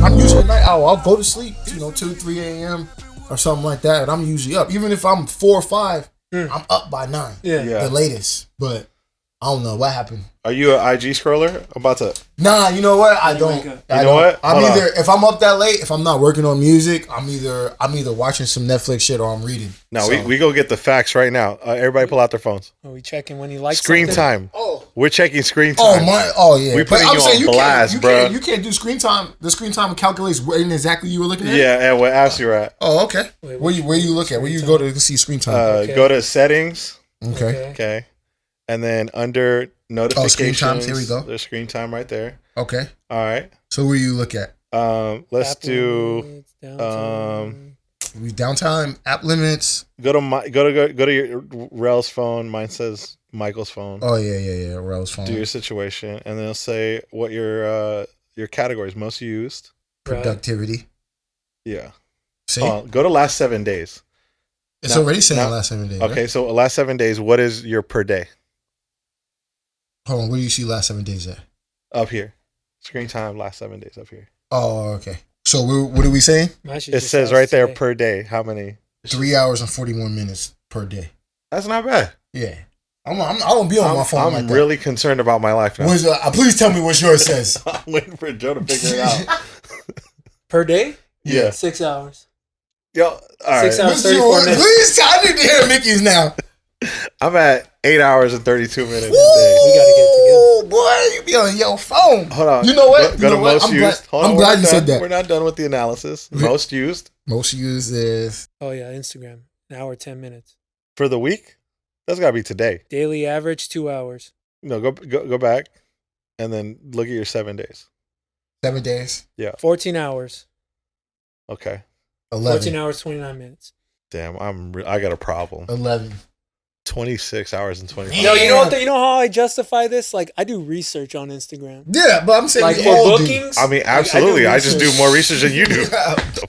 I'm usually a night owl. I'll go to sleep, 2, 3 a.m. or something like that, and I'm usually up. Even if I'm 4 or 5, I'm up by 9. Yeah. The latest. But I don't know what happened. Are you an IG scroller? I'm about to. Nah, you know what? I don't. You know what? I'm either if I'm up that late, if I'm not working on music, I'm either watching some Netflix shit or I'm reading. No, we go get the facts right now. Everybody pull out their phones. Are we checking when he likes screen something? time? Oh, we're checking screen time. Yeah. We're putting you on blast, bro. You can't do screen time. The screen time calculates what exactly you were looking at. Yeah, and what apps you're at. Oh, okay. Where you look at? Where you go to see screen time? Go to settings. Okay. And then under notifications, screen times. Here we go. There's screen time right there. Okay. All right. So where you look at? Let's do downtime, app limits. Go to your Rell's phone. Mine says Michael's phone. Oh yeah. Rell's phone. Do your situation, and then it'll say what your categories most used. Productivity. Yeah. See? Go to last 7 days. It's already saying last 7 days. Okay, right? so last 7 days, what is your per day? Hold on, where do you see last 7 days at? Up here. Screen time, last 7 days up here. Oh, okay. So what are we saying? It says right there per day. How many? 3 hours and 41 minutes per day. That's not bad. Yeah. I won't be on my phone like that. I'm really concerned about my life now. Please tell me what yours says. I'm waiting for Joe to figure it out. Per day? Yeah. 6 hours. Yo, all right. 6 hours, 34 minutes. Please, I need to hear Mickey's now. I'm at 8 hours and 32 minutes a day. We gotta get together. Oh boy, you be on your phone. Hold on. You know what? Go to most used. I'm glad you said that. We're not done with the analysis. Most used. Most used is. Oh yeah, Instagram. 1 hour 10 minutes. For the week? That's gotta be today. Daily average 2 hours. No, go back and then look at your 7 days. 7 days? Yeah. 14 hours. Okay. 11. 14 hours, 29 minutes. Damn, I got a problem. 11. 26 hours and 25 No, minutes. you know how I justify this? Like, I do research on Instagram. Yeah, but I'm saying like we for all bookings. I mean, absolutely. I just do more research than you do.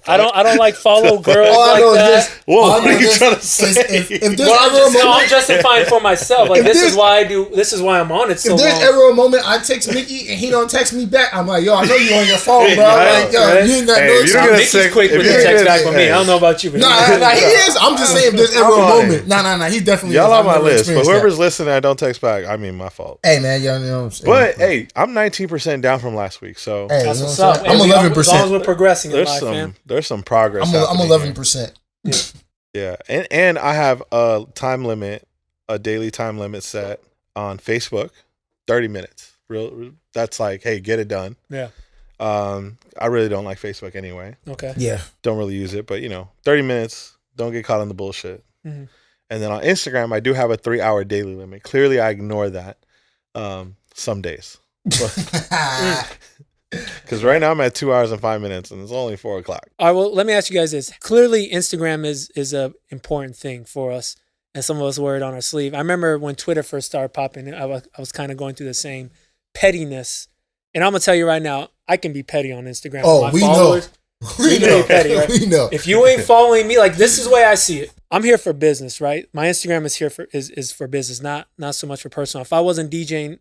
I don't like follow girls All I know like is that. this. Whoa, All I what know are you is trying to this say? is if there's Well, ever a moment, I'm justifying for myself. Like, this is why I do. This is why I'm on it so if there's long. ever a moment I text Mickey and he don't text me back, I'm like, yo, I know you on your phone, bro. Right, Like, yo, right. you ain't got Hey, no if you don't time. get a Mickey's sick- quick if with you the get text a- back with me. hey. I don't know about you, but Nah, he is. I'm just saying, if there's ever a I'm moment. Nah, he definitely Y'all is. on my I've never list, but experienced whoever's that. listening, I don't text back. I mean, my fault. Hey, man, you know what I'm saying? But hey, I'm 19% down from last week, so Hey, that's you know what's what up. I'm saying? I'm As long as 11%. we're progressing in life, man. there's some progress. I'm happening here. 11%. Yeah, and I have a time limit, a daily time limit set on Facebook, 30 minutes. That's like, hey, get it done. Yeah. I really don't like Facebook anyway. Okay. Yeah. Don't really use it, but 30 minutes. Don't get caught in the bullshit. Mm-hmm. And then on Instagram, I do have a 3-hour daily limit. Clearly, I ignore that some days. Because right now I'm at 2 hours and 5 minutes, and it's only 4 o'clock. All right. Well, let me ask you guys this. Clearly, Instagram is a important thing for us, and some of us wear it on our sleeve. I remember when Twitter first started popping, I was kind of going through the same pettiness. And I'm gonna tell you right now, I can be petty on Instagram. Oh, My we followers, know. We can know. be petty, right? We know. If you ain't following me, like, this is the way I see it. I'm here for business, right? My Instagram is here for is for business, not so much for personal. If I wasn't DJing,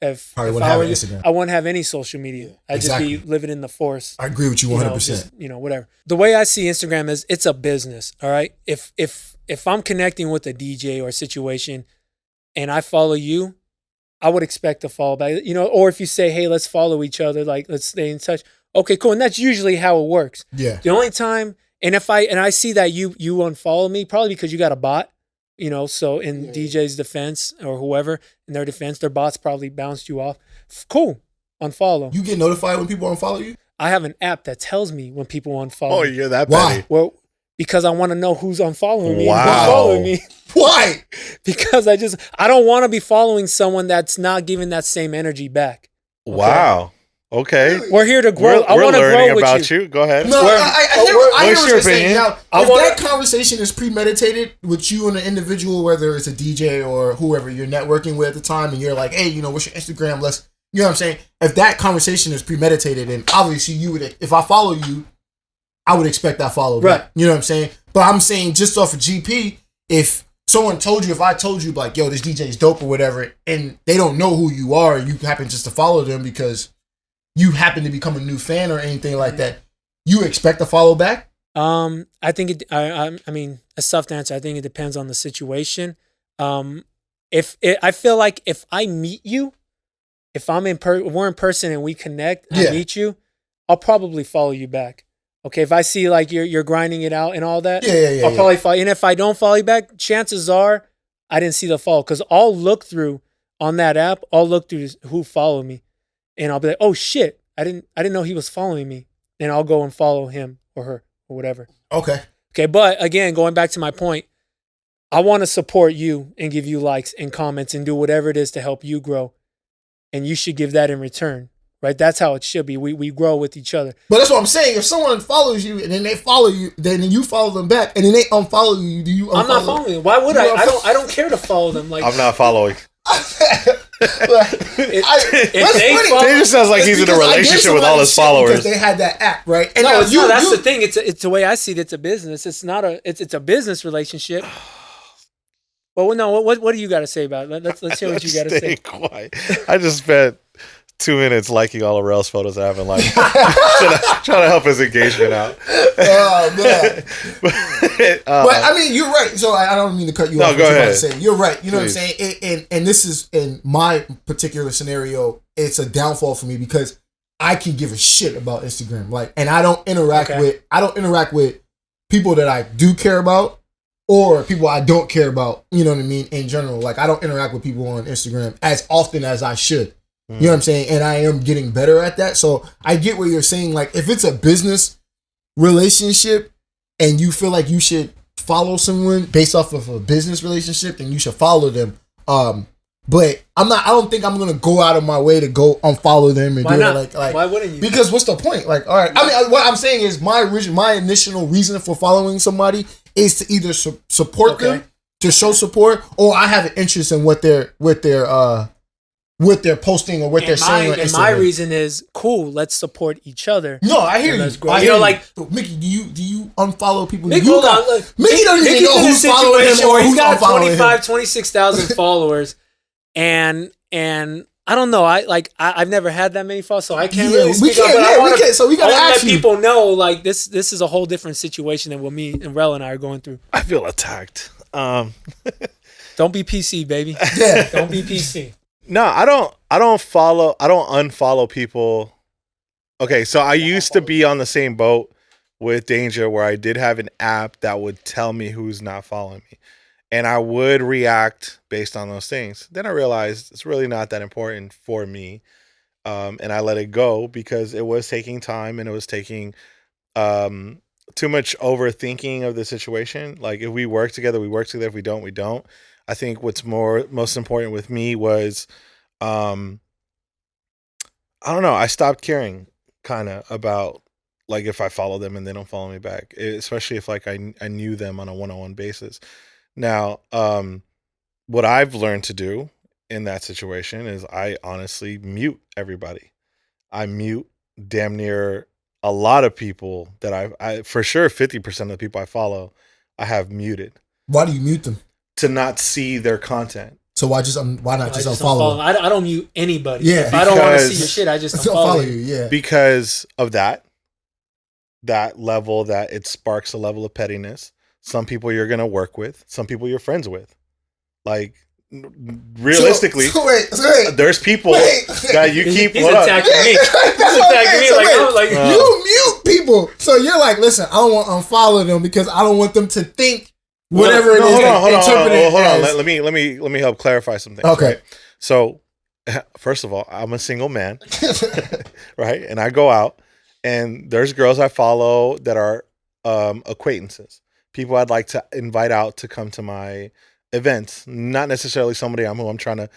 if Probably wouldn't I have were, Instagram. I wouldn't have any social media. I'd exactly. just be living in the forest. I agree with you 100%. Whatever. The way I see Instagram is it's a business. All right. If I'm connecting with a DJ or a situation and I follow you, I would expect to follow back. Or if you say, hey, let's follow each other, like let's stay in touch. Okay, cool. And that's usually how it works. Yeah. The only time, and I see that you unfollow me, probably because you got a bot. So in DJ's defense or whoever in their defense, their bots probably bounced you off. Cool. Unfollow. You get notified when people unfollow you? I have an app that tells me when people unfollow. Oh, you're that Why? petty. Well, because I want to know who's unfollowing me Wow. and who's following me. Why? Because I don't want to be following someone that's not giving that same energy back. Okay? Wow. Okay. We're here to grow. I We're want to learning grow about with you. you. Go ahead. No, I hear what's what your you're saying. opinion? Now, if that conversation is premeditated with you and an individual, whether it's a DJ or whoever you're networking with at the time, and you're like, hey, what's your Instagram? Let's, you know what I'm saying? If that conversation is premeditated, then obviously you would, if I follow you, I would expect that follow back. Right. You know what I'm saying? But I'm saying just off of GP, if someone told you, if I told you like, yo, this DJ is dope or whatever, and they don't know who you are, you happen just to follow them because you happen to become a new fan or anything like that, you expect to follow back? I think I mean, a tough answer. I think it depends on the situation. I feel like if I meet you, if we're in person and we connect, I meet you, I'll probably follow you back. Okay, if I see like you're grinding it out and all that, I'll probably follow. And if I don't follow you back, chances are I didn't see the follow, because I'll look through on that app. I'll look through who followed me, and I'll be like, oh shit, I didn't know he was following me, and I'll go and follow him or her or whatever. Okay, but again, going back to my point, I want to support you and give you likes and comments and do whatever it is to help you grow, and you should give that in return. Right, that's how it should be. We grow with each other. But that's what I'm saying. If someone follows you and then they follow you, then you follow them back, and then they unfollow you, do you unfollow I'm not following them? Why would I? I don't care to follow them. Like, I'm not following. It just sounds like he's in a relationship with all his followers. Because they had that app, right? And no, that's the thing. It's the way I see it. It's a business. It's not it's a business relationship. Well, no. What do you got to say about it? Let's hear what you got to say. Quiet. I just spent 2 minutes liking all of Rell's photos. I haven't liked. trying to help his engagement out. Oh man! But I mean, you're right. So I don't mean to cut you off. No, go ahead. You're right. You know what I'm saying? And this is, in my particular scenario, it's a downfall for me because I can give a shit about Instagram. Like, and I don't interact with people that I do care about or people I don't care about. You know what I mean? In general, like, I don't interact with people on Instagram as often as I should. You know what I'm saying? And I am getting better at that. So I get what you're saying. Like, if it's a business relationship and you feel like you should follow someone based off of a business relationship, then you should follow them. But I don't think I'm going to go out of my way to go unfollow them and Why do not? it. Like, why wouldn't you? Because what's the point? Like, all right. I mean, what I'm saying is my initial reason for following somebody is to either support them, to show support, or I have an interest in what they're posting or what they're saying on Instagram. And my reason is, cool, let's support each other. No, I hear you. I hear like, Mickey, do you unfollow people? Mickey, Mickey don't even know who's following him or he's got 25,000, 26,000 followers, and I don't know. I've never had that many followers, so I can't really speak up. But so we gotta let ask you. people know, like, this is a whole different situation than what me and Rell and I are going through. I feel attacked. Don't be PC, baby. Yeah, don't be PC. No, I don't unfollow people. Okay, so I used to be on the same boat with Danger where I did have an app that would tell me who's not following me. And I would react based on those things. Then I realized it's really not that important for me. And I let it go because it was taking time and it was taking too much overthinking of the situation. Like, if we work together, we work together. If we don't, we don't. I think what's most important with me was, I don't know, I stopped caring kind of about, like, if I follow them and they don't follow me back, especially if, like, I knew them on a one-on-one basis. Now, what I've learned to do in that situation is I honestly mute everybody. I mute damn near a lot of people that I for sure 50% of the people I follow, I have muted. Why do you mute them? To not see their content. So why not just unfollow them? I don't mute anybody. Yeah, if I don't want to see your shit, I just unfollow you. Yeah, because of that level, that it sparks a level of pettiness. Some people you're gonna work with, some people you're friends with. Like, realistically, wait. There's people that you keep. He's attacking me. You mute people, so you're like, listen, I don't want to unfollow them because I don't want them to think. Whatever it is, hold on. Let me help clarify something. Okay. Right? So, first of all, I'm a single man, right? And I go out, and there's girls I follow that are acquaintances, people I'd like to invite out to come to my events. Not necessarily somebody who I'm trying to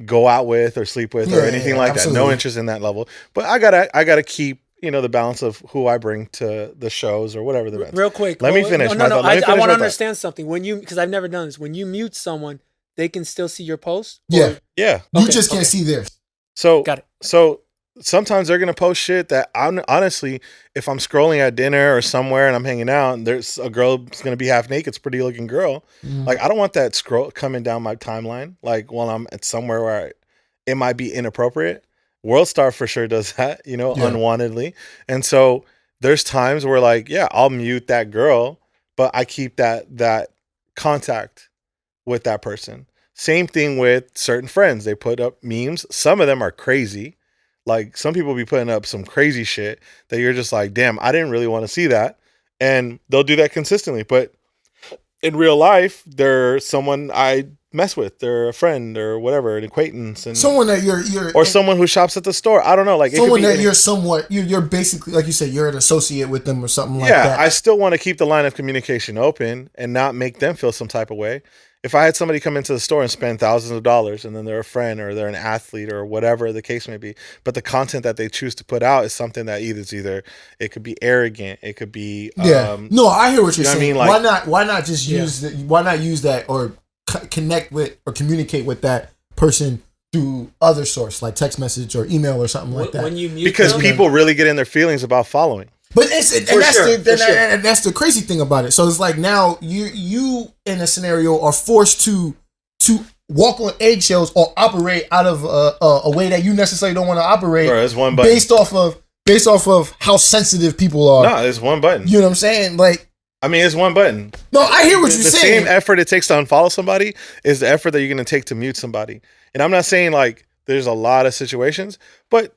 go out with or sleep with or anything like absolutely. That. No interest in that level. But I gotta keep, the balance of who I bring to the shows or whatever the events. Real quick. Let me finish. I want to understand something. Because I've never done this. When you mute someone, they can still see your post? Yeah. Yeah. You just can't see theirs. So, got it. So sometimes they're going to post shit that honestly, if I'm scrolling at dinner or somewhere and I'm hanging out and there's a girl that's going to be half naked, it's a pretty looking girl. Like, I don't want that scroll coming down my timeline. Like, while I'm at somewhere where it might be inappropriate. Worldstar for sure does that, Yeah. unwantedly. And so there's times where like, yeah, I'll mute that girl, but I keep that contact with that person. Same thing with certain friends. They put up memes. Some of them are crazy. Like some people be putting up some crazy shit that you're just like, damn, I didn't really want to see that. And they'll do that consistently. But in real life, they're someone I mess with. They're a friend or whatever, an acquaintance, and someone that you're or someone who shops at the store. I don't know, like someone that you're basically, like you said, you're an associate with them or something like that. Yeah, I still want to keep the line of communication open and not make them feel some type of way. If I had somebody come into the store and spend thousands of dollars, and then they're a friend or they're an athlete or whatever the case may be, but the content that they choose to put out is something that either it could be arrogant, it could be no, I hear what you're saying. I mean? Like, why not just use that or connect with or communicate with that person through other source like text message or email or something like that? When you mute because them, people really get in their feelings about following. But that's the crazy thing about it. So it's like now you in a scenario are forced to walk on eggshells or operate out of a way that you necessarily don't want to operate. Bro, it's one button. based off of how sensitive people are. No, it's one button. You know what I'm saying? Like, I mean, it's one button. no, I hear what you're saying. The same effort it takes to unfollow somebody is the effort that you're going to take to mute somebody. And I'm not saying like there's a lot of situations, but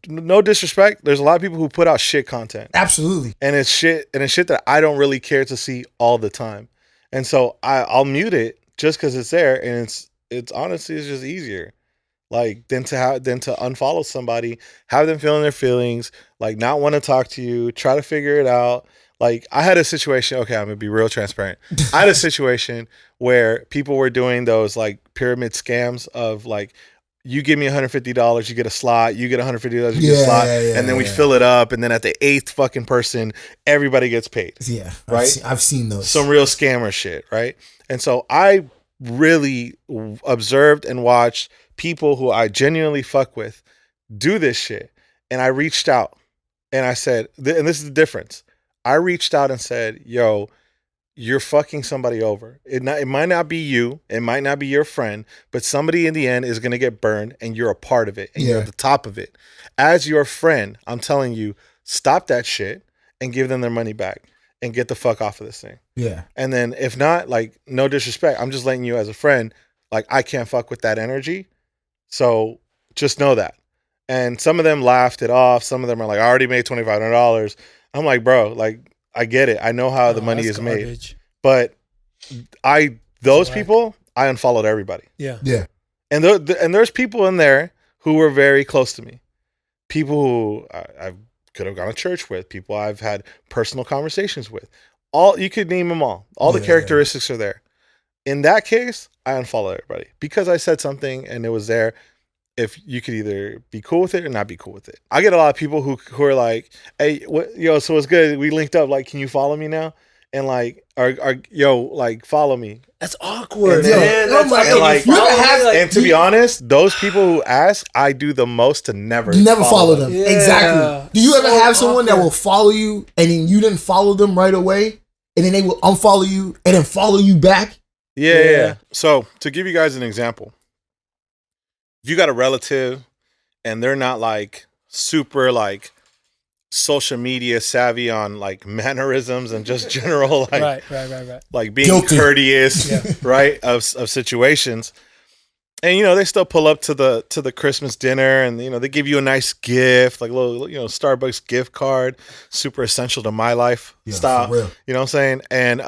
no disrespect, there's a lot of people who put out shit content. Absolutely. And it's shit that I don't really care to see all the time. And so I'll mute it just because it's there, and it's honestly it's just easier. Like than to unfollow somebody, have them feeling their feelings, like not want to talk to you, try to figure it out. Like I had a situation, okay, I'm gonna be real transparent. I had a situation where people were doing those like pyramid scams of like, you give me $150, you get a slot, you get $150, you get a slot, and then we fill it up, and then at the 8th fucking person, everybody gets paid. Yeah, right. I've seen those. Some real scammer shit, right? And so I really observed and watched people who I genuinely fuck with do this shit, and I reached out and I said, and this is the difference. I reached out and said, yo, you're fucking somebody over. It might not be you. It might not be your friend, but somebody in the end is going to get burned, and you're a part of it, and you're at the top of it. As your friend, I'm telling you, stop that shit and give them their money back and get the fuck off of this thing. Yeah. And then if not, like, no disrespect, I'm just letting you as a friend, like, I can't fuck with that energy. So just know that. And some of them laughed it off. Some of them are like, I already made $2,500. I'm like, bro, like, I get it. I know how the money is made. But those people, I unfollowed everybody. Yeah. Yeah. And there's people in there who were very close to me. People who I could have gone to church with. People I've had personal conversations with. You could name them all. All the characteristics are there. In that case, I unfollowed everybody because I said something and it was there. If you could either be cool with it or not be cool with it. I get a lot of people who are like, hey, so it's good. We linked up. Like, can you follow me now? And like, like, follow me. That's awkward. And to be honest, those people who ask, I do the most to never follow them. Yeah. Exactly. Do you ever have someone that will follow you and then you didn't follow them right away, and then they will unfollow you and then follow you back? Yeah. So to give you guys an example. If you got a relative and they're not like super like social media savvy on like mannerisms and just general like right. like being courteous, right, of situations, and they still pull up to the Christmas dinner and they give you a nice gift, like a little Starbucks gift card, super essential to my life style. You know what I'm saying? And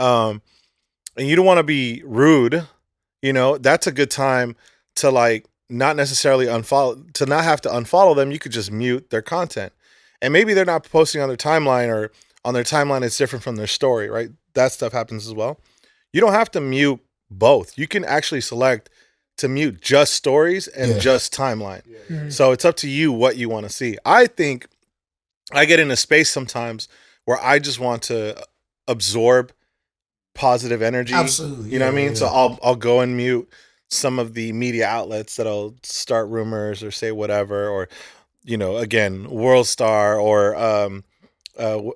you don't want to be rude. That's a good time to like. Not necessarily unfollow, to not have to unfollow them. You could just mute their content, and maybe they're not posting on their timeline, or on their timeline it's different from their story, right? That stuff happens as well. You don't have to mute both. You can actually select to mute just stories and just timeline. Mm-hmm. So it's up to you what you want to see. I think I get in a space sometimes where I just want to absorb positive energy. Absolutely. You know what I mean? So I'll go and mute some of the media outlets that'll start rumors or say whatever, or, again, Worldstar or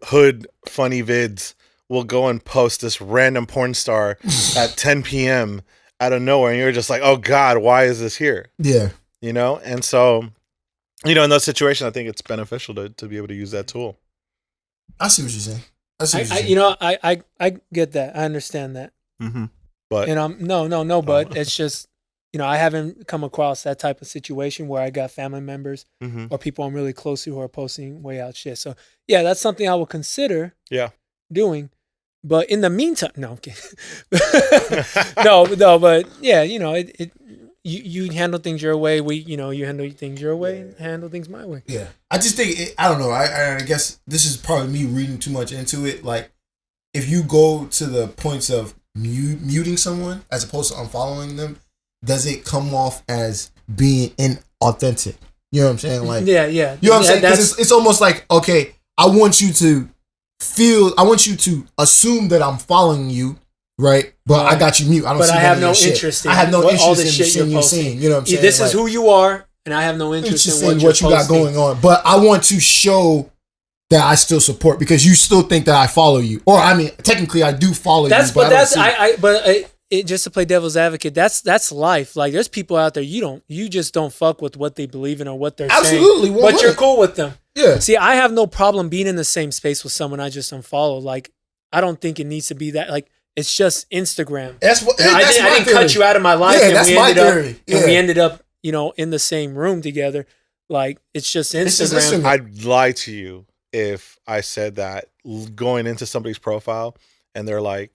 Hood Funny Vids will go and post this random porn star at 10 p.m. out of nowhere. And you're just like, oh God, why is this here? Yeah. And so you know, in that situation, I think it's beneficial to be able to use that tool. I see what you're saying. I see what you're saying. You know, I get that. I understand that. Mm-hmm. But And no, but it's just, you know, I haven't come across that type of situation where I got family members mm-hmm. or people I'm really close to who are posting way out shit. So yeah, that's something I will consider doing. But in the meantime, no, I'm kidding. no, but yeah, you know, you handle things your way. You handle things your way, handle things my way. Yeah. I just think, I don't know. I guess this is probably me reading too much into it. Like, if you go to the points of muting someone as opposed to unfollowing them, does it come off as being inauthentic? You know what I'm saying? Like, yeah. You know what I'm saying? Because it's almost like, okay, I want you to assume that I'm following you, right? But I got you mute. I have no interest in all the shit you're seeing. You know what I'm saying? This is who you are, and I have no interest in what you got going on. But I want to show that I still support because you still think that I follow you, or I mean, technically I do follow you. Just to play devil's advocate, that's life. Like, there's people out there you just don't fuck with what they believe in or what they're saying. Absolutely, but you're cool with them. Yeah. See, I have no problem being in the same space with someone I just unfollow. Like, I don't think it needs to be that. Like, it's just Instagram. I didn't cut you out of my life. Yeah, that's my theory. And we ended up, you know, in the same room together. Like, it's just Instagram. I'd lie to you if I said that going into somebody's profile and they're like,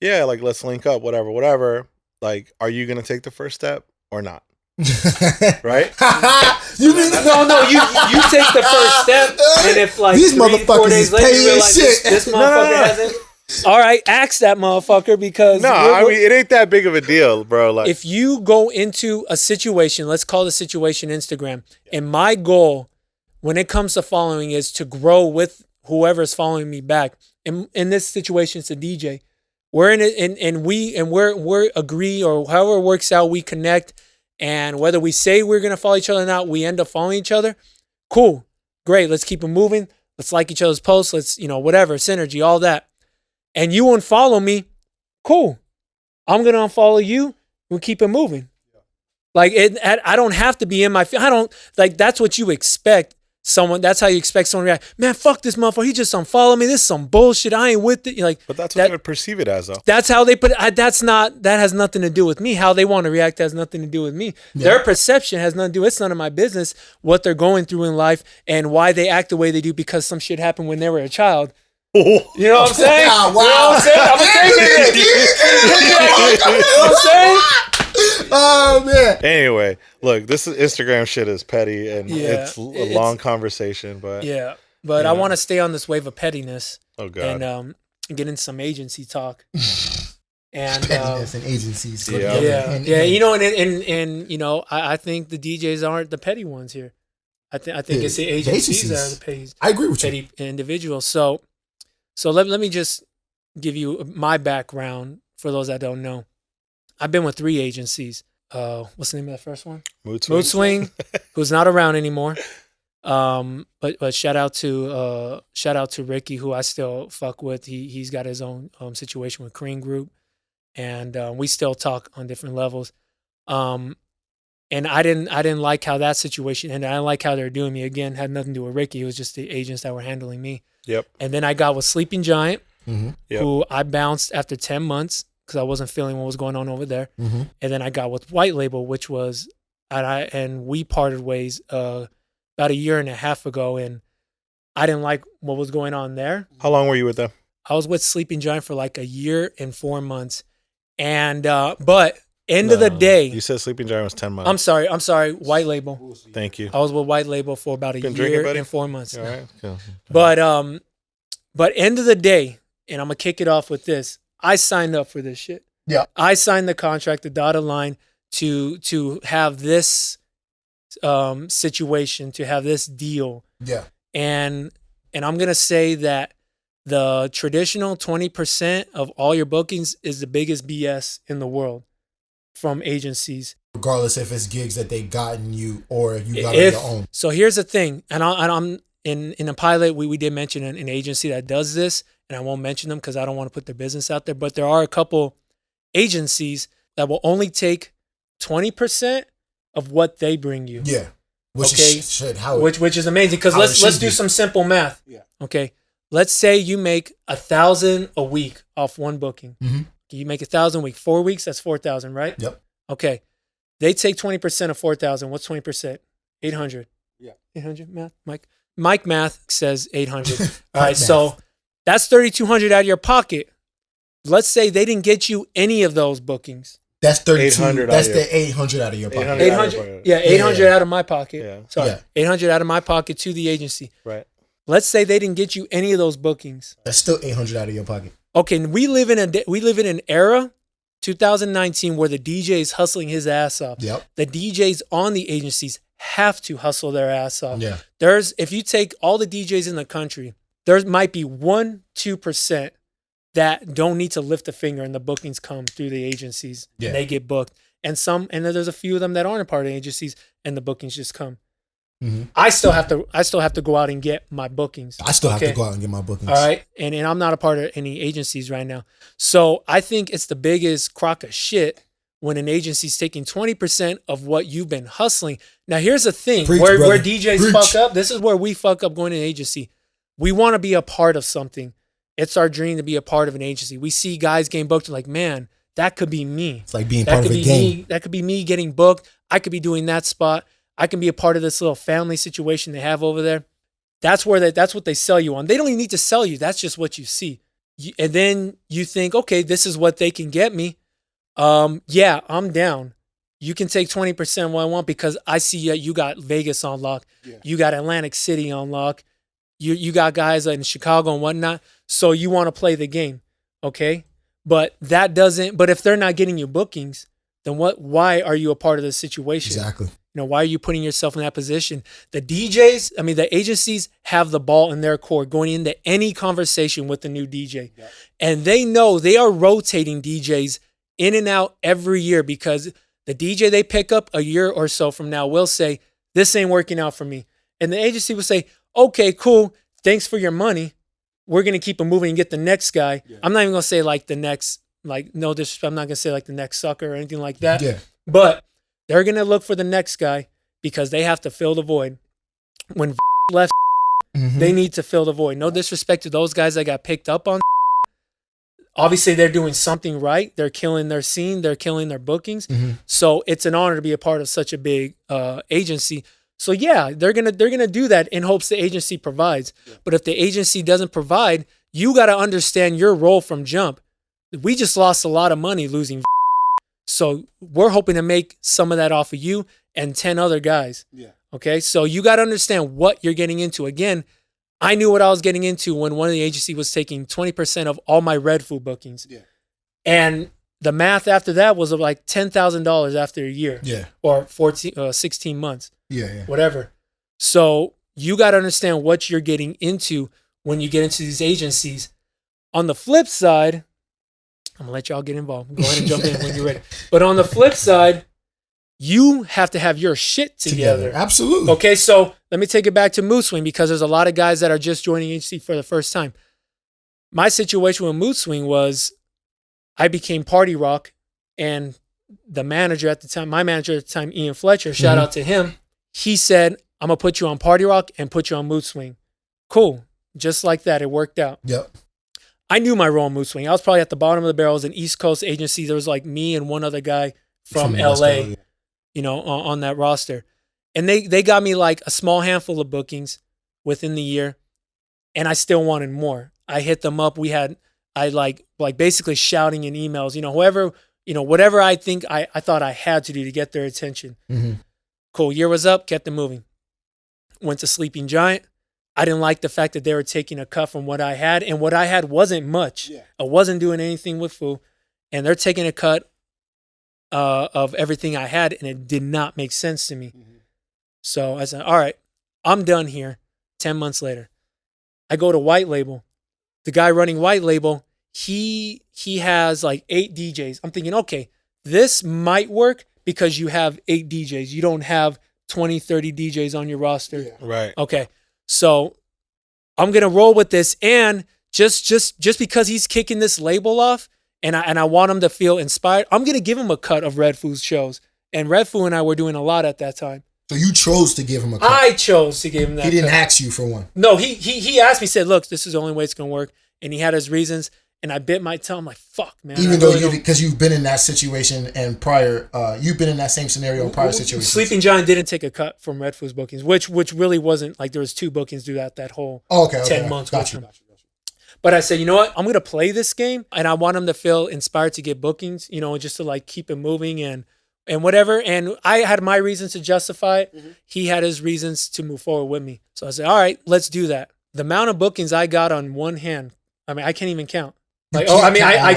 yeah, like, let's link up, whatever. Like, are you going to take the first step or not? Right? You mean no, you take the first step, and if like these 3-4 days later you realize this motherfucker hasn't. All right, ask that motherfucker because I mean, it ain't that big of a deal, bro. Like, if you go into a situation, let's call the situation Instagram, and my goal when it comes to following is to grow with whoever's following me back. And in this situation, it's a DJ. We're in it, and we're agree, or however it works out, we connect. And whether we say we're going to follow each other or not, we end up following each other. Cool. Great. Let's keep it moving. Let's like each other's posts. Let's, whatever, synergy, all that. And you unfollow me. Cool. I'm going to unfollow you. We'll keep it moving. Like, I don't have to be in my, that's what you expect. That's how you expect someone to react. Man, fuck this motherfucker. He just unfollowed me. This is some bullshit. I ain't with it. Like, but that's what they would perceive it as, though. That's how they put it. That has nothing to do with me. How they want to react has nothing to do with me. Yeah. Their perception has nothing to do. It's none of my business what they're going through in life and why they act the way they do because some shit happened when they were a child. You know what I'm saying? Wow. You know what I'm saying? I'm gonna take it. You know what I'm saying? Oh man. Anyway, look, this Instagram shit is petty and it's a long conversation, but I want to stay on this wave of pettiness. Oh god. And get into some agency talk. And pettiness and agencies. I think the DJs aren't the petty ones here. I think it's the agencies that are the petty. I agree with petty individuals. So let me just give you my background for those that don't know. I've been with 3 agencies. What's the name of the first one? Mood Swing, who's not around anymore. But shout out to Ricky, who I still fuck with. He's got his own situation with Cream Group, and we still talk on different levels. And I didn't like how that situation ended. I didn't like how they were doing me. Again, had nothing to do with Ricky. It was just the agents that were handling me. Yep. And then I got with Sleeping Giant, who I bounced after 10 months because I wasn't feeling what was going on over there. Mm-hmm. And then I got with White Label, which was, and we parted ways about 1.5 years ago, and I didn't like what was going on there. How long were you with them? I was with Sleeping Giant for like 1 year and 4 months. And, but end of the day. You said Sleeping Giant was 10 months. I'm sorry, White Label. Thank you. I was with White Label for about a year and 4 months. All right. Cool. But end of the day, and I'm going to kick it off with this. I signed up for this shit. Yeah. I signed the contract, the dotted line to have this situation, to have this deal. Yeah. And I'm going to say that the traditional 20% of all your bookings is the biggest BS in the world from agencies. Regardless if it's gigs that they gotten you or you got on your own. So here's the thing, and I'm in a pilot, we did mention an agency that does this, and I won't mention them because I don't want to put their business out there, but there are a couple agencies that will only take 20% of what they bring you. Yeah. Which okay? is shit, how which is amazing because let's do some simple math. Yeah. Okay. Let's say you make 1,000 a week off one booking. Mm-hmm. You make 1,000 a week. 4 weeks, that's 4,000, right? Yep. Okay. They take 20% of 4,000. What's 20%? 800. Yeah. 800 math, Mike. Mike math says 800. All right. Math. So that's 3,200 out of your pocket. Let's say they didn't get you any of those bookings. That's 32. 800 That's out the 800 out of your pocket. 800. Yeah, 800 Yeah. out of my pocket. Yeah. Sorry. Yeah. 800 out of my pocket to the agency. Right. Let's say they didn't get you any of those bookings. That's still 800 out of your pocket. Okay, we live in an era, 2019, where the DJ is hustling his ass off. Yep. The DJs on the agencies have to hustle their ass off. Yeah. If you take all the DJs in the country, there might be 1-2% that don't need to lift a finger and the bookings come through the agencies Yeah. and they get booked. And there's a few of them that aren't a part of the agencies and the bookings just come. Mm-hmm. I still have to go out and get my bookings. I still have Okay. to go out and get my bookings. All right. And I'm not a part of any agencies right now. So I think it's the biggest crock of shit when an agency's taking 20% of what you've been hustling. Now, here's the thing Preach, where brother. DJs Preach. fuck up. This is where we fuck up going to an agency. We want to be a part of something. It's our dream to be a part of an agency. We see guys getting booked. Like, man, that could be me. It's like being That part could of a be game. me. That could be me getting booked. I could be doing that spot. I can be a part of this little family situation they have over there. That's what they sell you on. They don't even need to sell you. That's just what you see. And then you think, okay, this is what they can get me. Yeah, I'm down. You can take 20% of what I want because I see you got Vegas on lock. Yeah. You got Atlantic City on lock. You got guys in Chicago and whatnot. So you want to play the game, okay? But if they're not getting you bookings, then why are you a part of the situation? Exactly. You know, why are you putting yourself in that position? The agencies have the ball in their court going into any conversation with the new DJ. Yeah. And they know they are rotating DJs in and out every year because the DJ they pick up a year or so from now will say, this ain't working out for me. And the agency will say, okay, cool. Thanks for your money. We're going to keep it moving and get the next guy. Yeah. I'm not even going to say like the next, like, no disrespect. I'm not going to say like the next sucker or anything like that. Yeah. But they're going to look for the next guy because they have to fill the void. When left, Mm-hmm. they need to fill the void. No disrespect to those guys that got picked up on. Obviously, they're doing something right. They're killing their scene. They're killing their bookings. Mm-hmm. So it's an honor to be a part of such a big agency. So yeah, they're gonna do that in hopes the agency provides. Yeah. But if the agency doesn't provide, you got to understand your role from jump. We just lost a lot of money losing. So we're hoping to make some of that off of you and 10 other guys. Yeah. Okay. So you got to understand what you're getting into. Again, I knew what I was getting into when one of the agency was taking 20% of all my Red Food bookings. Yeah. And the math after that was of like $10,000 after a year Yeah. or 16 months, Yeah. whatever. So you got to understand what you're getting into when you get into these agencies. On the flip side, I'm going to let y'all get involved. Go ahead and jump in when you're ready. But on the flip side, you have to have your shit together. Absolutely. Okay, so let me take it back to Mood Swing because there's a lot of guys that are just joining agency for the first time. My situation with Mood Swing was I became Party Rock, and the manager at the time, my manager at the time, Ian Fletcher, shout out to him. He said, I'm going to put you on Party Rock and put you on Mood Swing. Cool. Just like that, it worked out. Yep. I knew my role in Mood Swing. I was probably at the bottom of the barrel. It was an East Coast agency. There was like me and one other guy from West LA, Coast, you know, on that roster. And they got me like a small handful of bookings within the year, and I still wanted more. I hit them up. I like basically shouting in emails, you know, whatever I think I thought I had to do to get their attention. Mm-hmm. Cool. Year was up, kept them moving. Went to Sleeping Giant. I didn't like the fact that they were taking a cut from what I had, and what I had wasn't much. Yeah. I wasn't doing anything with food, and they're taking a cut of everything I had, and it did not make sense to me. Mm-hmm. So I said, all right, I'm done here. 10 months later, I go to White Label. The guy running White Label, he has like 8 DJs. I'm thinking, okay, this might work because you have 8 DJs. You don't have 20, 30 DJs on your roster. Yeah. Right. Okay. So I'm going to roll with this. And just because he's kicking this label off and I want him to feel inspired, I'm going to give him a cut of Red Food's shows. And Red Food and I were doing a lot at that time. So you chose to give him a cut. I chose to give him that He didn't cut. ask you for one. No, he asked me, said, look, this is the only way it's going to work. And he had his reasons. And I bit my tongue. I'm like, fuck, man. Even though because you've been in that situation and prior, you've been in that same scenario in prior situations. Sleeping Giant didn't take a cut from Red Food's bookings, which really wasn't like there was 2 bookings do that whole 10 months. Got you. But I said, you know what? I'm going to play this game and I want him to feel inspired to get bookings, you know, just to like keep it moving and whatever. And I had my reasons to justify it. Mm-hmm. He had his reasons to move forward with me. So I said, all right, let's do that. The amount of bookings I got on one hand, I mean, I can't even count. Like, I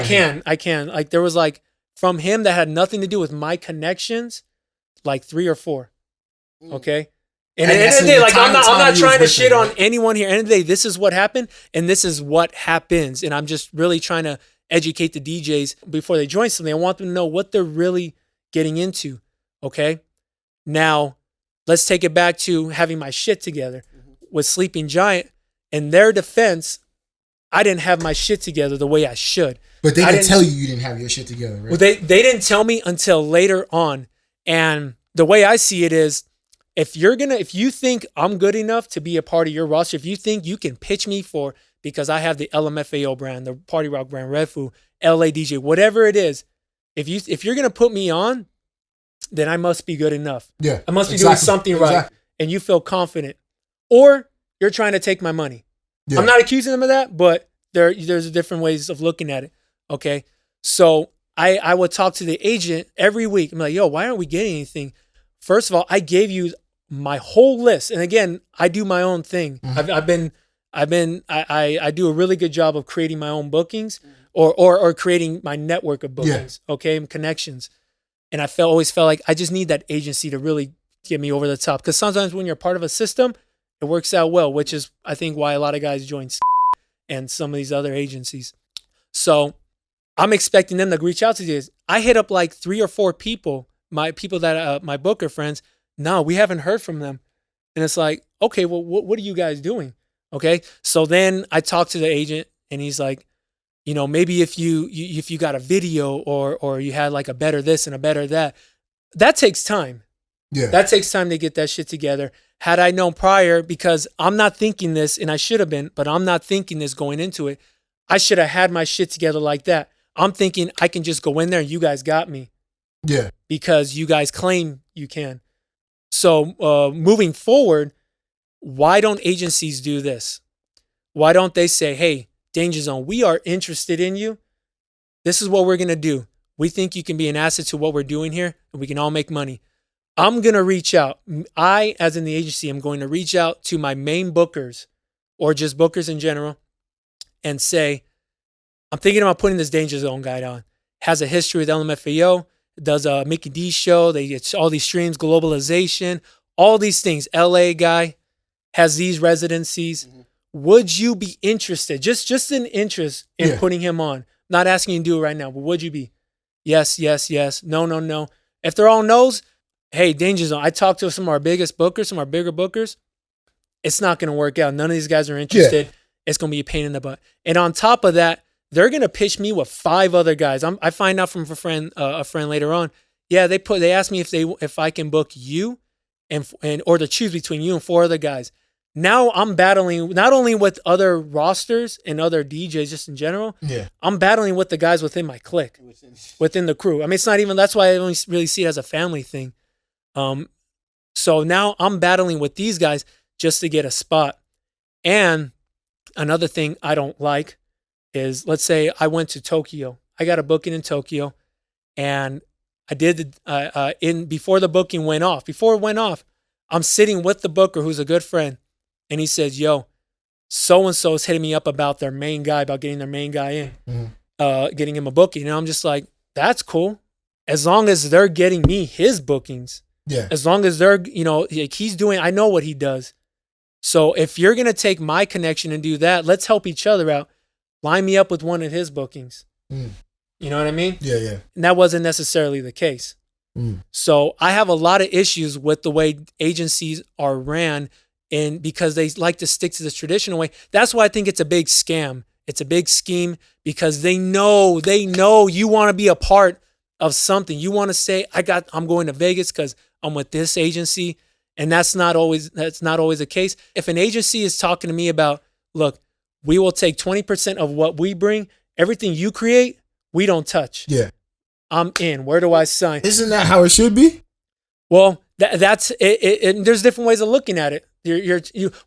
can. Like there was like from him that had nothing to do with my connections, like 3 or 4. Okay. And at the end of the day, like I'm not trying to shit on anyone here. At the end of the day, this is what happened and this is what happens. And I'm just really trying to educate the DJs before they join something. I want them to know what they're really getting into. Okay. Now let's take it back to having my shit together with Sleeping Giant. In their defense, I didn't have my shit together the way I should. But they didn't tell you didn't have your shit together, right? Well, they didn't tell me until later on. And the way I see it is, if you think I'm good enough to be a part of your roster, if you think you can pitch me for, because I have the LMFAO brand, the Party Rock brand, Red Food, LA DJ, whatever it is, if you're going to put me on, then I must be good enough. Yeah. I must be doing something right. And you feel confident. Or you're trying to take my money. Yeah. I'm not accusing them of that, but there's different ways of looking at it. Okay. So I would talk to the agent every week. I'm like, yo, why aren't we getting anything? First of all, I gave you my whole list. And again, I do my own thing. Mm-hmm. I do a really good job of creating my own bookings or creating my network of bookings. Yeah. Okay. And connections. And I always felt like I just need that agency to really get me over the top. Because sometimes when you're part of a system, it works out well, which is, I think, why a lot of guys join and some of these other agencies. So I'm expecting them to reach out to these. I hit up like 3 or 4 people, my booker friends. No, we haven't heard from them. And it's like, okay, well, what are you guys doing? Okay. So then I talked to the agent and he's like, you know, maybe if you got a video or you had like a better this and a better that takes time. Yeah. That takes time to get that shit together. Had I known prior, because I'm not thinking this, and I should have been, but I'm not thinking this going into it. I should have had my shit together like that. I'm thinking I can just go in there and you guys got me. Yeah. Because you guys claim you can. So moving forward, why don't agencies do this? Why don't they say, hey, DangerZone, we are interested in you. This is what we're going to do. We think you can be an asset to what we're doing here, and we can all make money. I'm going to reach out. I, as in the agency, am going to reach out to my main bookers or just bookers in general and say, I'm thinking about putting this DangerZone guy on. Has a history with LMFAO, does a MikiDz Show. They get all these streams, globalization, all these things. LA guy has these residencies. Mm-hmm. Would you be interested? Just an interest in putting him on. Not asking you to do it right now, but would you be? Yes, yes, yes. No, no, no. If they're all no's, hey, DangerZone, I talked to some of our biggest bookers, some of our bigger bookers. It's not going to work out. None of these guys are interested. Yeah. It's going to be a pain in the butt. And on top of that, they're going to pitch me with 5 other guys. I find out from a friend later on. Yeah, they asked me if I can book you and or to choose between you and 4 other guys. Now I'm battling not only with other rosters and other DJs just in general. Yeah. I'm battling with the guys within my clique, within the crew. I mean, it's not even, that's why I only really see it as a family thing. So now I'm battling with these guys just to get a spot. And another thing I don't like is, let's say I went to Tokyo. I got a booking in Tokyo, and I did before the booking went off. Before it went off, I'm sitting with the booker who's a good friend, and he says, "Yo, so and so is hitting me up about their main guy, about getting their main guy in, getting him a booking." And I'm just like, "That's cool, as long as they're getting me his bookings. Yeah, as long as they're, like he's doing. I know what he does. So if you're gonna take my connection and do that, let's help each other out. Line me up with one of his bookings." You know what I mean? Yeah, yeah. And that wasn't necessarily the case. So I have a lot of issues with the way agencies are ran, and because they like to stick to the traditional way. That's why I think it's a big scam. It's a big scheme, because they know you want to be a part of something. You want to say, I'm going to Vegas because I'm with this agency, And that's not always the case. If an agency is talking to me about, look, we will take 20% of what we bring, everything you create, we don't touch. Yeah. I'm in. Where do I sign? Isn't that how it should be? Well, that's it. There's different ways of looking at it.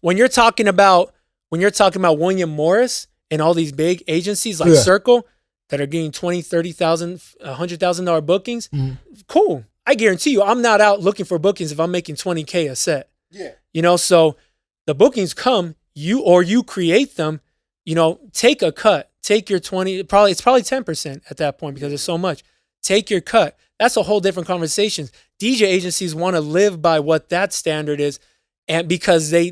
When you're talking about William Morris and all these big agencies like Circle that are getting $20,000, $30,000, $100,000 bookings, cool. I guarantee you, I'm not out looking for bookings if I'm making $20K a set. Yeah. You know, so the bookings come, you create them, you know, take a cut, take your 20, it's probably 10% at that point because there's so much. Take your cut. That's a whole different conversation. DJ agencies want to live by what that standard is, and because they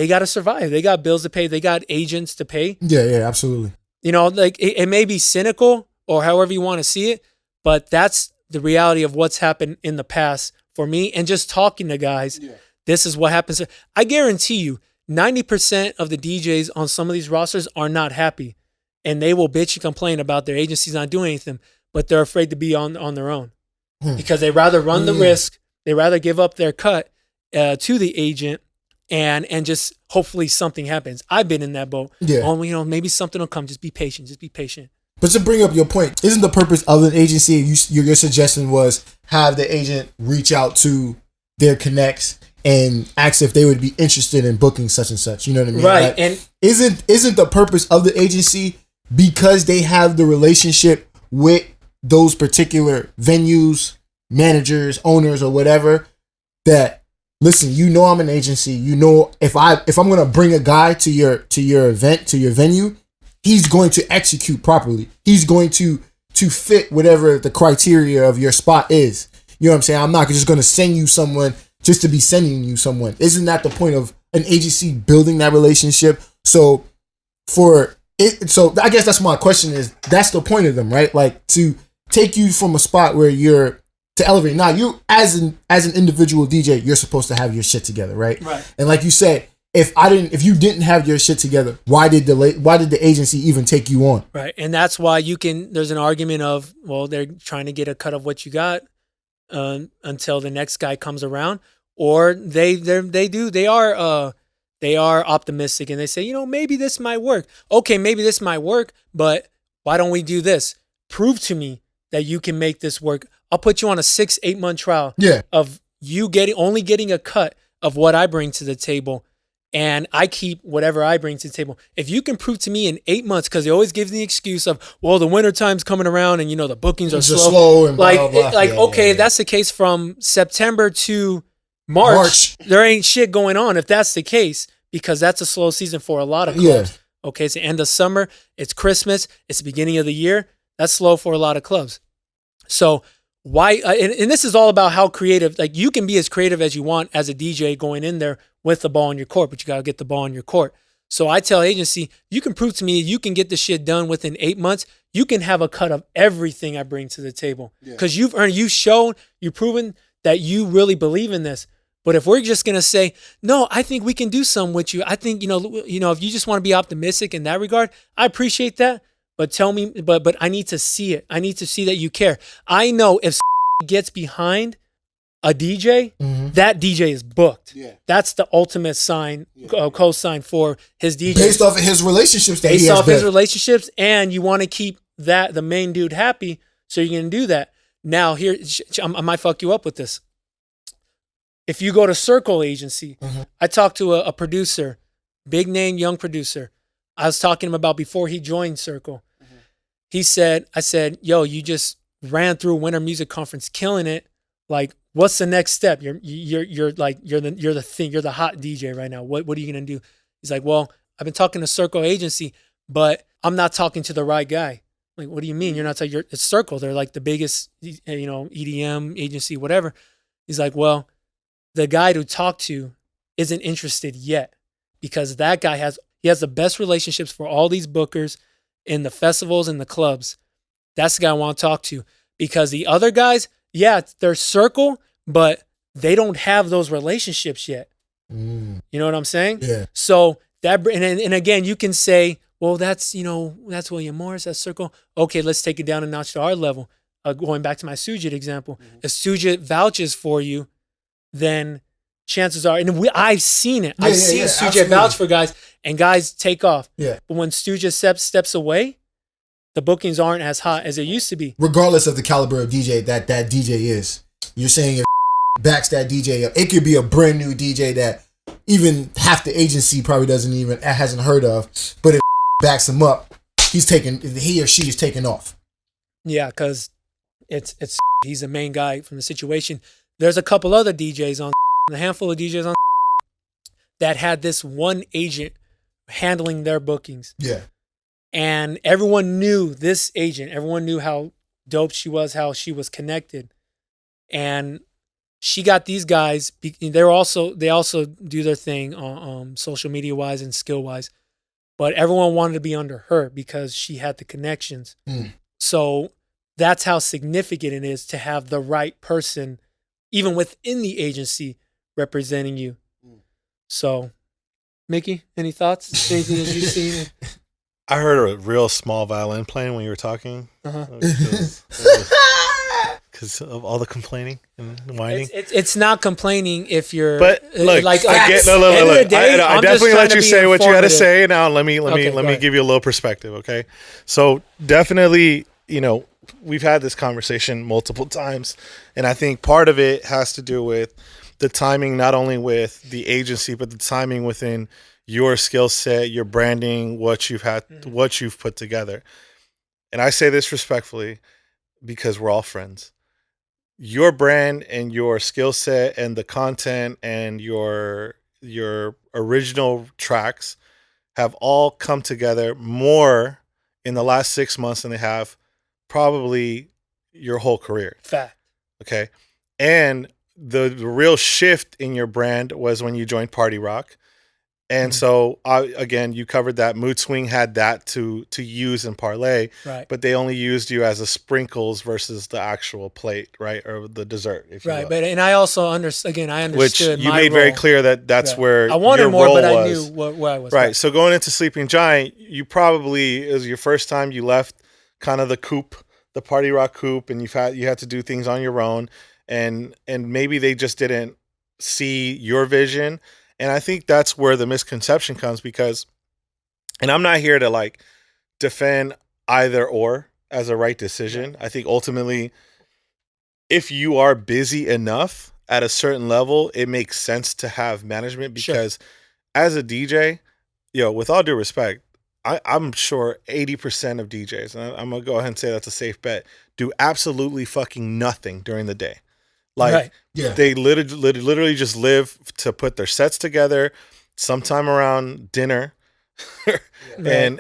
got to survive. They got bills to pay. They got agents to pay. Yeah, absolutely. You know, like it may be cynical or however you want to see it, but that's the reality of what's happened in the past for me. And just talking to guys, this is what happens. I guarantee you, 90% of the DJs on some of these rosters are not happy, and they will bitch and complain about their agencies not doing anything, but they're afraid to be on their own because they rather run the risk. They rather give up their cut to the agent and just hopefully something happens. I've been in that boat. Yeah. Oh, you know, maybe something will come. Just be patient. Just be patient. But to bring up your point, isn't the purpose of an agency, your suggestion was have the agent reach out to their connects and ask if they would be interested in booking such and such. You know what I mean? Right. Like, and isn't the purpose of the agency because they have the relationship with those particular venues, managers, owners, or whatever, that listen, you know I'm an agency. You know if I'm gonna bring a guy to your event, to your venue, he's going to execute properly. He's going to fit whatever the criteria of your spot is. You know what I'm saying? I'm not just going to send you someone just to be sending you someone. Isn't that the point of an agency building that relationship? So I guess that's my question is, that's the point of them, right? Like to take you from a spot where you're to elevate. Now you as an individual DJ, you're supposed to have your shit together, right? Right. And like you said, if you didn't have your shit together, why did the agency even take you on? Right. And that's why there's an argument of, well, they're trying to get a cut of what you got until the next guy comes around, or they are optimistic and they say, you know, maybe this might work. Okay, maybe this might work, but why don't we do this? Prove to me that you can make this work. I'll put you on a 6-8 month trial of you only getting a cut of what I bring to the table. And I keep whatever I bring to the table. If you can prove to me in 8 months, because they always give the excuse of, well, the winter time's coming around and, you know, the bookings are slow. And blah, blah, blah. If that's the case from September to March, there ain't shit going on if that's the case, because that's a slow season for a lot of clubs. Yeah. Okay, it's the end of summer. It's Christmas. It's the beginning of the year. That's slow for a lot of clubs. So why, and this is all about how creative, like you can be as creative as you want as a DJ going in there with the ball in your court, but you got to get the ball in your court. So I tell agency, you can prove to me you can get the shit done within 8 months. You can have a cut of everything I bring to the table because you've proven that you really believe in this. But if we're just going to say, no, I think we can do something with you. I think, you know, if you just want to be optimistic in that regard, I appreciate that. But tell me, but I need to see it. I need to see that you care. I know if gets behind a DJ, that DJ is booked. Yeah. That's the ultimate sign, co-sign for his DJ. Based off of his relationships that Based off his relationships, and you want to keep the main dude happy, so you're going to do that. Now, here, I might fuck you up with this. If you go to Circle Agency, I talked to a producer, big name, young producer. I was talking to him about before he joined Circle. I said, yo, you just ran through Winter Music Conference, killing it. Like, what's the next step? You're the thing. You're the hot DJ right now. What are you gonna do? He's like, well, I've been talking to Circle Agency, but I'm not talking to the right guy. Like, what do you mean? You're not talking? It's Circle. They're like the biggest, EDM agency, whatever. He's like, well, the guy to talk to isn't interested yet because that guy has the best relationships for all these bookers in the festivals and the clubs. That's the guy I want to talk to, because the other guys, they're Circle, but they don't have those relationships yet. You know what I'm saying? Yeah. So that, and again, you can say, well, that's William Morris, that's Circle. Okay, let's take it down a notch to our level. Going back to my Sujit example, if Sujit vouches for you, then chances are, and I've seen it. Yeah, I've seen Stuja vouch for guys, and guys take off. Yeah. But when Stuja steps away, the bookings aren't as hot as it used to be. Regardless of the caliber of DJ that DJ is. You're saying if backs that DJ up, it could be a brand new DJ that even half the agency probably hasn't heard of, but if backs him up, he or she is taking off. Yeah, because it's he's the main guy from the situation. There's a couple other DJs on, a handful of DJs on that had this one agent handling their bookings. Yeah. And everyone knew this agent. Everyone knew how dope she was, how she was connected. And she got these guys. They also do their thing on social media wise and skill wise, but everyone wanted to be under her because she had the connections. So that's how significant it is to have the right person, even within the agency, representing you. So, Miki, any thoughts? Anything that you've seen? I heard a real small violin playing when you were talking. Because of all the complaining and whining. It's not complaining if you're. But look, like, I definitely let you say what you had to say. Now let me give you a little perspective, okay? So definitely, we've had this conversation multiple times, and I think part of it has to do with the timing, not only with the agency, but the timing within your skill set, your branding, what you've put together. And I say this respectfully because we're all friends. Your brand and your skill set and the content and your original tracks have all come together more in the last 6 months than they have probably your whole career. Fact. Okay. And the real shift in your brand was when you joined Party Rock. And so, again, you covered that. Mood Swing had that to use in parlay, right? But they only used you as a sprinkles versus the actual plate, right, or the dessert, if you will. Right. But and I also understood. Which you my made role. very clear that's where I wanted your more, role but was. I knew where I was. Right. So going into Sleeping Giant, it was your first time you left kind of the coop, the Party Rock coop, and you had to do things on your own, and maybe they just didn't see your vision. And I think that's where the misconception comes because, and I'm not here to defend either or as a right decision. I think ultimately, if you are busy enough at a certain level, it makes sense to have management because as a DJ, with all due respect, I'm sure 80% of DJs, and I'm going to go ahead and say that's a safe bet, do absolutely fucking nothing during the day. They literally just live to put their sets together sometime around dinner and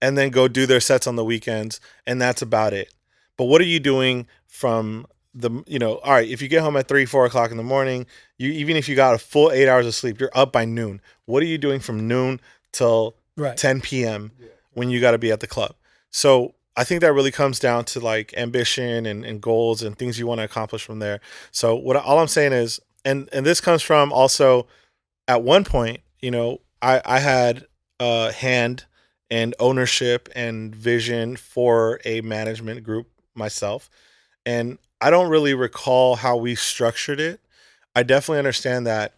then go do their sets on the weekends. And that's about it. But what are you doing from all right, if you get home at 3-4 o'clock in the morning, even if you got a full 8 hours of sleep, you're up by noon. What are you doing from noon till 10 p.m. when you got to be at the club? So I think that really comes down to ambition and goals and things you want to accomplish from there. So all I'm saying is, and this comes from also at one point, I had a hand and ownership and vision for a management group myself. And I don't really recall how we structured it. I definitely understand that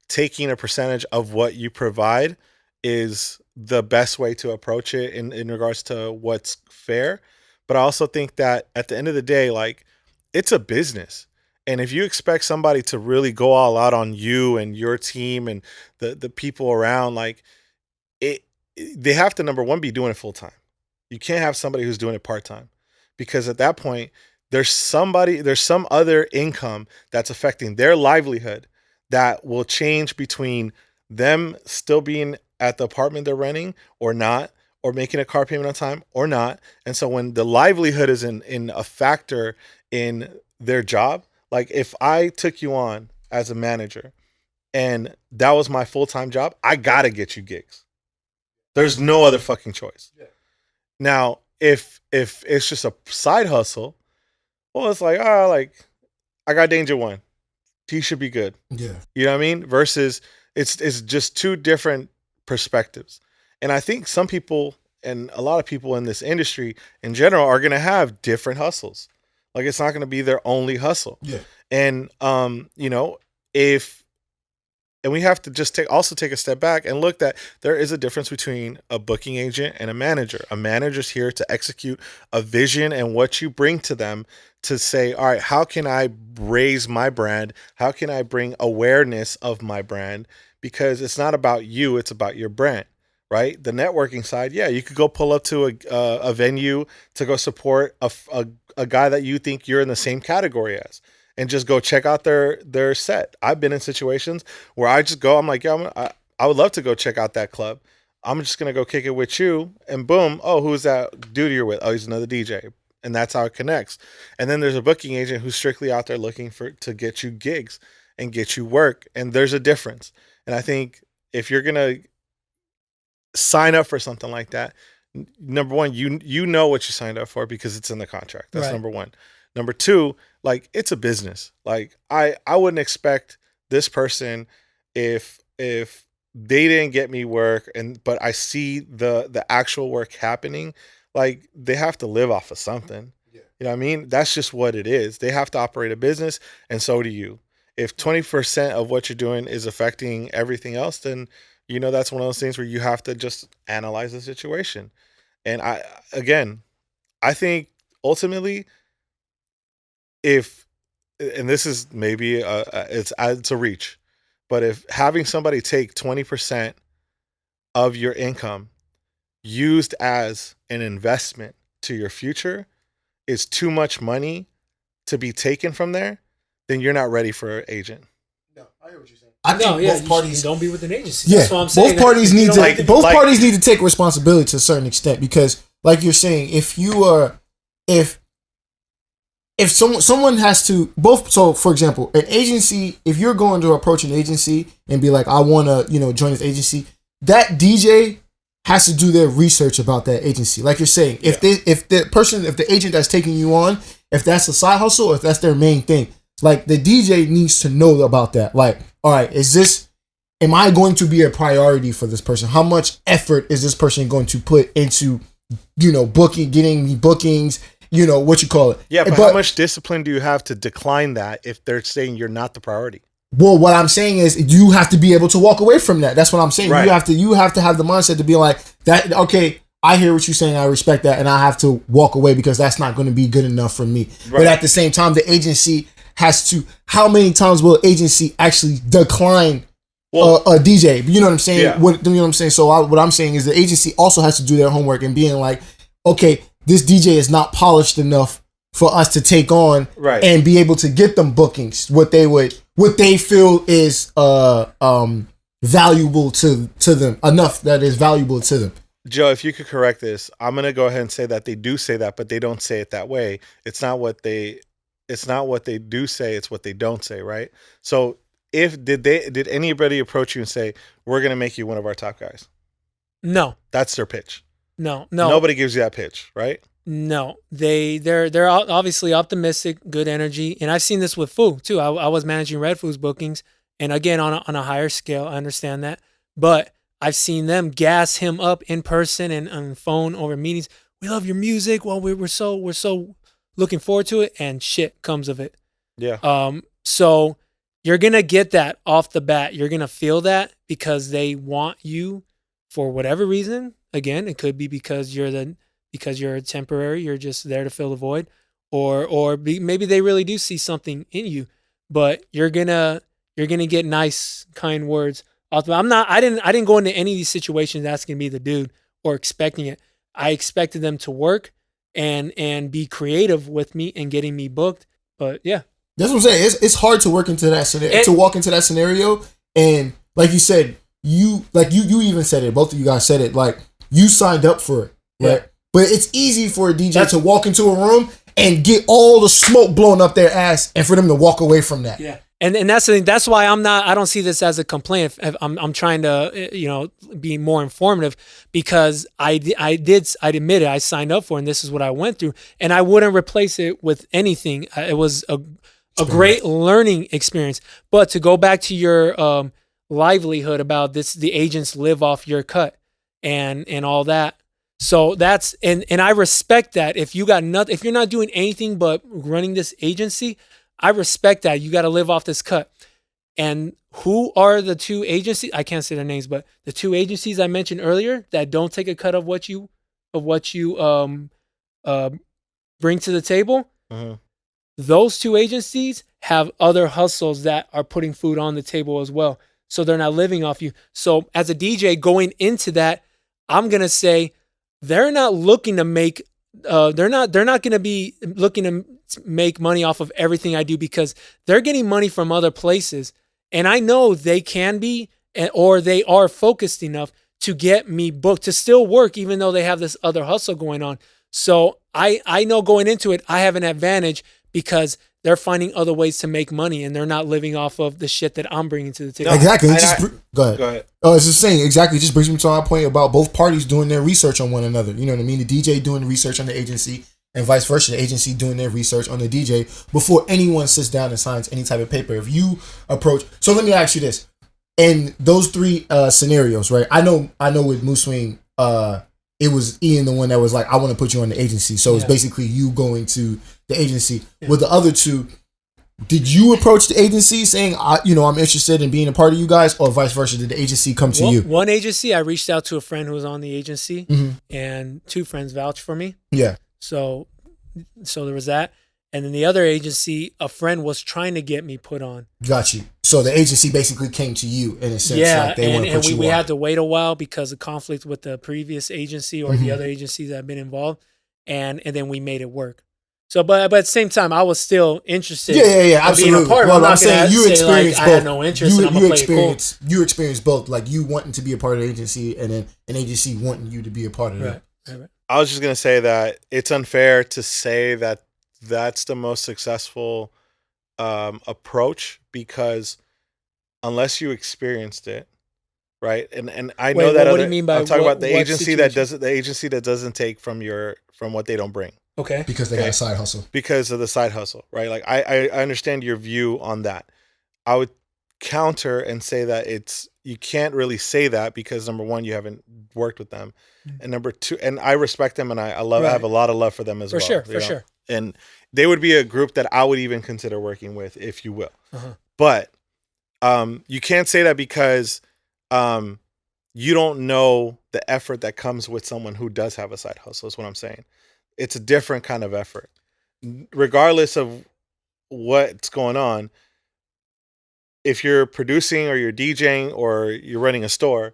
taking a percentage of what you provide is the best way to approach it in regards to what's fair. But I also think that at the end of the day, it's a business. And if you expect somebody to really go all out on you and your team and the people around, they have to, number one, be doing it full time. You can't have somebody who's doing it part time, because at that point, there's some other income that's affecting their livelihood that will change between them still being at the apartment they're renting or not, or making a car payment on time or not. And so when the livelihood is in a factor in their job, if I took you on as a manager and that was my full-time job, I gotta get you gigs. There's no other fucking choice. Yeah. Now, if it's just a side hustle, well, it's I got Danger One. He should be good. Yeah. You know what I mean? Versus it's just two different perspectives. And I think some people and a lot of people in this industry in general are going to have different hustles. It's not going to be their only hustle. Yeah. And, and we have to just take a step back and look that there is a difference between a booking agent and a manager. A manager's here to execute a vision and what you bring to them to say, all right, how can I raise my brand? How can I bring awareness of my brand? Because it's not about you, it's about your brand, right? The networking side, yeah, you could go pull up to a venue to go support a guy that you think you're in the same category as, and just go check out their set. I've been in situations where I just go, I'm like, yeah, I would love to go check out that club. I'm just going to go kick it with you, and boom, oh, who's that dude you're with? Oh, he's another DJ. And that's how it connects. And then there's a booking agent who's strictly out there looking to get you gigs and get you work. And there's a difference. And I think if you're going to sign up for something like that, number one, you know what you signed up for because it's in the contract. That's right. Number one. Number two, like, it's a business. Like, I wouldn't expect this person if they didn't get me work but I see the actual work happening, like, they have to live off of something. Yeah. You know what I mean? That's just what it is. They have to operate a business, and so do you. If 20% of what you're doing is affecting everything else, then, you know, that's one of those things where you have to just analyze the situation. And I think ultimately, and this is maybe it's a reach, but if having somebody take 20% of your income used as an investment to your future is too much money to be taken from there, then you're not ready for an agent. No, I hear what you're saying. I think both parties don't be with an agency. Yeah, that's what I'm saying. Both parties need to take responsibility to a certain extent, because, like you're saying, if someone has to so for example, an agency, if you're going to approach an agency and be like, I want to, join this agency, that DJ has to do their research about that agency. Like you're saying, if the agent that's taking you on, if that's a side hustle or if that's their main thing, like, the DJ needs to know about that. Like, all right, am I going to be a priority for this person? How much effort is this person going to put into, booking, getting me bookings, what you call it? Yeah, but how much discipline do you have to decline that if they're saying you're not the priority? Well, what I'm saying is you have to be able to walk away from that. That's what I'm saying. Right. You have to have the mindset to be like, that. Okay, I hear what you're saying. I respect that, and I have to walk away because that's not going to be good enough for me. Right. But at the same time, the agency has to. How many times will agency actually decline a DJ? You know what I'm saying? Yeah. You know what I'm saying? So what I'm saying is the agency also has to do their homework and being like, okay, this DJ is not polished enough for us to take on, right, and be able to get them bookings. What they feel is valuable to them, enough that is valuable to them. Joe, if you could correct this, I'm gonna go ahead and say that they do say that, but they don't say it that way. It's not what they do say, it's what they don't say, right? So did anybody approach you and say, we're gonna make you one of our top guys? No. That's their pitch. No. Nobody gives you that pitch, right? No, they're obviously optimistic, good energy, and I've seen this with Foo too. I was managing Red Foo's bookings, and again on a higher scale, I understand that, but I've seen them gas him up in person and on phone over meetings. We love your music. Well, we're so looking forward to it, and shit comes of it. Yeah. So you're gonna get that off the bat. You're gonna feel that because they want you for whatever reason. Again, it could be because you're temporary, you're just there to fill the void, or maybe they really do see something in you, but you're gonna get nice, kind words. I didn't go into any of these situations asking to be the dude or expecting it. I expected them to work and be creative with me and getting me booked. But yeah, that's what I'm saying. It's hard to work into that scenario, to walk into that scenario, and like you said, you even said it. Both of you guys said it. Like, you signed up for it, right? Yeah. But it's easy for a DJ to walk into a room and get all the smoke blown up their ass, and for them to walk away from that. Yeah, and that's the thing. That's why I don't see this as a complaint. I'm trying to be more informative, because I admit it. I signed up for it, and this is what I went through, and I wouldn't replace it with anything. It was a great learning experience. But to go back to your livelihood about this, the agents live off your cut and all that. So that's and I respect that. If you're not doing anything but running this agency, I respect that. You got to live off this cut. And who are the two agencies? I can't say their names, but the two agencies I mentioned earlier that don't take a cut of what you bring to the table. Mhm. Those two agencies have other hustles that are putting food on the table as well. So they're not living off you. So as a DJ going into that, I'm gonna say they're not looking to make. They're not going to be looking to make money off of everything I do because they're getting money from other places, and I know they can be, or they are focused enough to get me booked to still work, even though they have this other hustle going on. So I know going into it, I have an advantage because they're finding other ways to make money and they're not living off of the shit that I'm bringing to the table. Exactly. Go ahead. Go ahead. Oh, I was just saying, exactly. It just brings me to our point about both parties doing their research on one another. You know what I mean? The DJ doing the research on the agency and vice versa. The agency doing their research on the DJ before anyone sits down and signs any type of paper. If you approach... So let me ask you this. In those three scenarios, right? I know with Moose Swing, it was Ian the one that was like, I want to put you on the agency. So it's basically you going to the agency. Yeah. With the other two, did you approach the agency saying, I'm interested in being a part of you guys, or vice versa? Did the agency come to you? One agency, I reached out to a friend who was on the agency, and two friends vouched for me. Yeah. So there was that. And then the other agency, a friend was trying to get me put on. Got you. So the agency basically came to you in a sense. Yeah, like they want to put you we on. had to wait a while because of conflict with the previous agency or the other agencies that have been involved, and then we made it work. So, but at the same time, I was still interested. Yeah, absolutely. Being a part. Well, I'm I'm saying you experienced both. I had no interest. You experienced both. Like you wanting to be a part of the agency, and then an agency wanting you to be a part of it. Right. I was just gonna say that it's unfair to say that that's the most successful approach, because unless you experienced it, right? And I know that. What do you mean by? I'm talking about the agency situation? that doesn't take from what they don't bring. Okay. Because they got a side hustle. Because of the side hustle, right? Like I understand your view on that. I would counter and say that you can't really say that because number one, you haven't worked with them, and number two, and I respect them and I have a lot of love for them as well. For sure. And they would be a group that I would even consider working with, if you will. But you can't say that because you don't know the effort that comes with someone who does have a side hustle, is what I'm saying. It's a different kind of effort. Regardless of what's going on, if you're producing or you're DJing or you're running a store,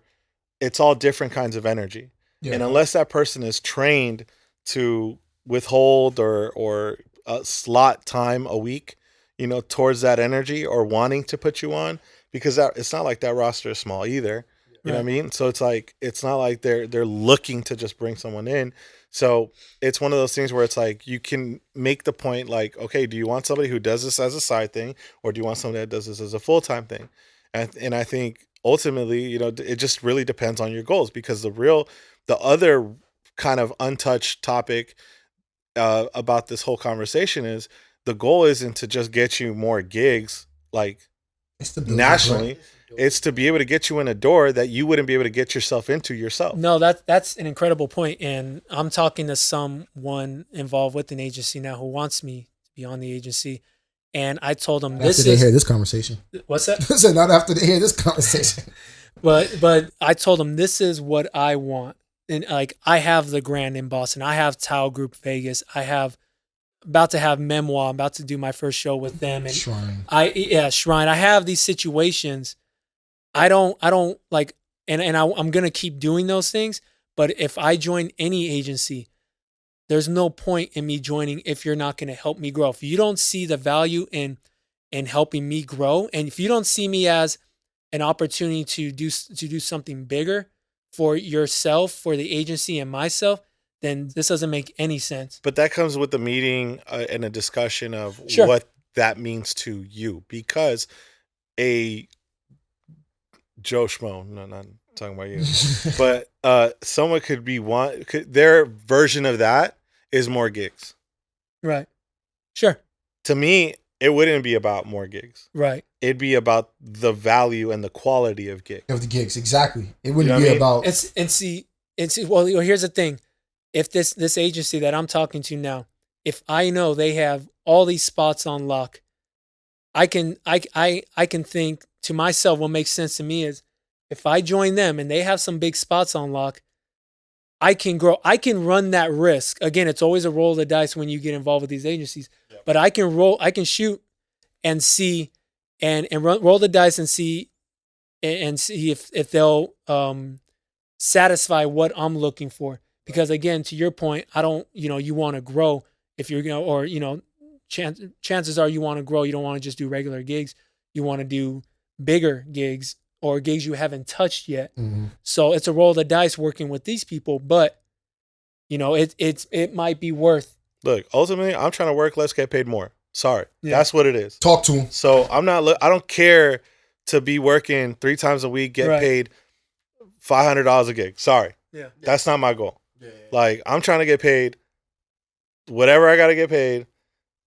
it's all different kinds of energy. Yeah. And unless that person is trained to withhold or slot time a week, towards that energy or wanting to put you on, because it's not like that roster is small either. You know what I mean? So it's not like they're looking to just bring someone in. So it's one of those things where it's like you can make the point like, okay, do you want somebody who does this as a side thing, or do you want somebody that does this as a full-time thing? And I think ultimately, it just really depends on your goals, because the other kind of untouched topic about this whole conversation is the goal isn't to just get you more gigs like nationally. It's to be able to get you in a door that you wouldn't be able to get yourself into yourself. No, that's an incredible point. And I'm talking to someone involved with an agency now who wants me to be on the agency. And I told them after they hear this conversation. What's that? I said not after they hear this conversation. But I told them this is what I want. And like I have the Grand in Boston. I have Tao Group Vegas. I have about to have MikiWAR. I'm about to do my first show with them. And Shrine. Shrine. I have these situations. I don't like, and I'm going to keep doing those things. But if I join any agency, there's no point in me joining if you're not going to help me grow. If you don't see the value in helping me grow, and if you don't see me as an opportunity to do something bigger for yourself, for the agency and myself, then this doesn't make any sense. But that comes with the meeting and a discussion of what that means to you, because a Joe Schmo, no, not talking about you, but someone could be their version of that is more gigs. Right. Sure. To me, it wouldn't be about more gigs. Right. It'd be about the value and the quality of gigs. Of the gigs, exactly. It wouldn't be about... Well, here's the thing. If this agency that I'm talking to now, if I know they have all these spots on lock, I can think to myself, what makes sense to me is if I join them and they have some big spots on lock, I can grow. I can run that risk. Again, it's always a roll of the dice when you get involved with these agencies. Yep. But I can shoot and see and roll the dice and see if they'll satisfy what I'm looking for. Because again, to your point, I don't, you want to grow if you're, or, chances are you want to grow. You don't want to just do regular gigs. You want to do bigger gigs or gigs you haven't touched yet. Mm-hmm. So it's a roll of the dice working with these people, but it might be worth. Look, ultimately, I'm trying to work less, get paid more. Sorry. Yeah. That's what it is. Talk to him. So I don't care to be working 3 times a week, get paid $500 a gig. Sorry. Yeah. That's not my goal. Yeah. Like, I'm trying to get paid whatever I got to get paid.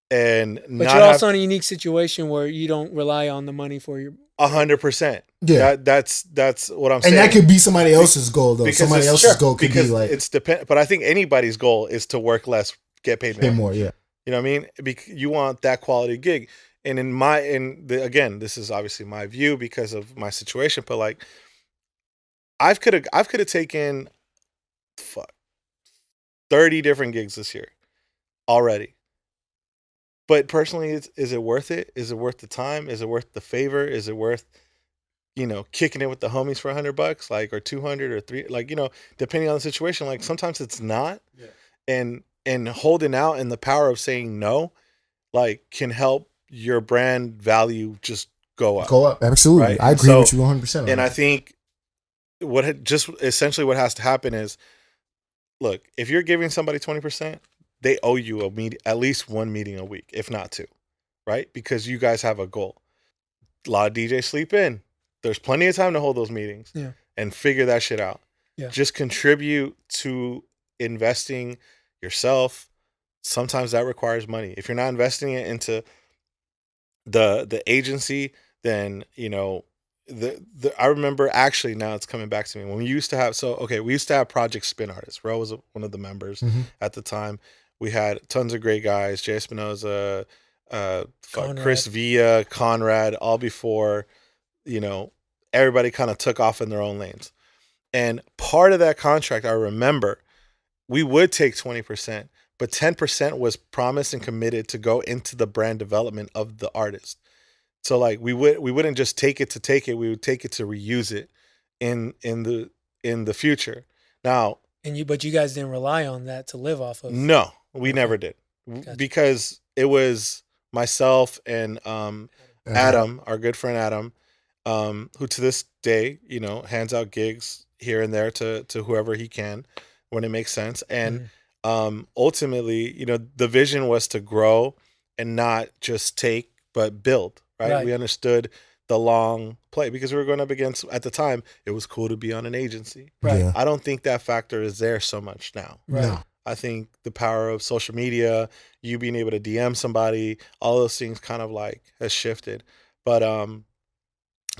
But you're also in a unique situation where you don't rely on the money for your 100%. Yeah, that's what I'm saying. And that could be somebody else's goal, though. Somebody else's goal could be like it's depend. But I think anybody's goal is to work less, get paid more. Pay more, yeah. You know what I mean? You want that quality gig. And again, this is obviously my view because of my situation. But like, I could have taken 30 different gigs this year already. But personally, is it worth it? Is it worth the time? Is it worth the favor? Is it worth, kicking it with the homies for $100, like, or 200 or 3, like, depending on the situation. Like, sometimes it's not. Yeah. And holding out and the power of saying no, like, can help your brand value just go up. Go up, absolutely. Right? I agree with you 100%. And I think essentially what has to happen is, look, if you're giving somebody 20%. They owe you at least 1 meeting a week, if not 2, right? Because you guys have a goal. A lot of DJs sleep in. There's plenty of time to hold those meetings and figure that shit out. Yeah. Just contribute to investing yourself. Sometimes that requires money. If you're not investing it into the agency, then, I remember actually now it's coming back to me when we used to have Project Spin Artists. Rell was one of the members at the time. We had tons of great guys, Jay Espinoza, Chris Villa, Conrad, all before, everybody kind of took off in their own lanes. And part of that contract, I remember, we would take 20%, but 10% was promised and committed to go into the brand development of the artist. So like we wouldn't just take it to take it, we would take it to reuse it in the future. Now, but you guys didn't rely on that to live off of. No. We never did. Gotcha. Because it was myself and Adam, our good friend Adam, who to this day, hands out gigs here and there to whoever he can when it makes sense. And ultimately, the vision was to grow and not just take, but build, right? We understood the long play because we were going up against, at the time, it was cool to be on an agency. Right. Yeah. I don't think that factor is there so much now. Right. No. I think the power of social media, you being able to DM somebody, all those things kind of like has shifted. But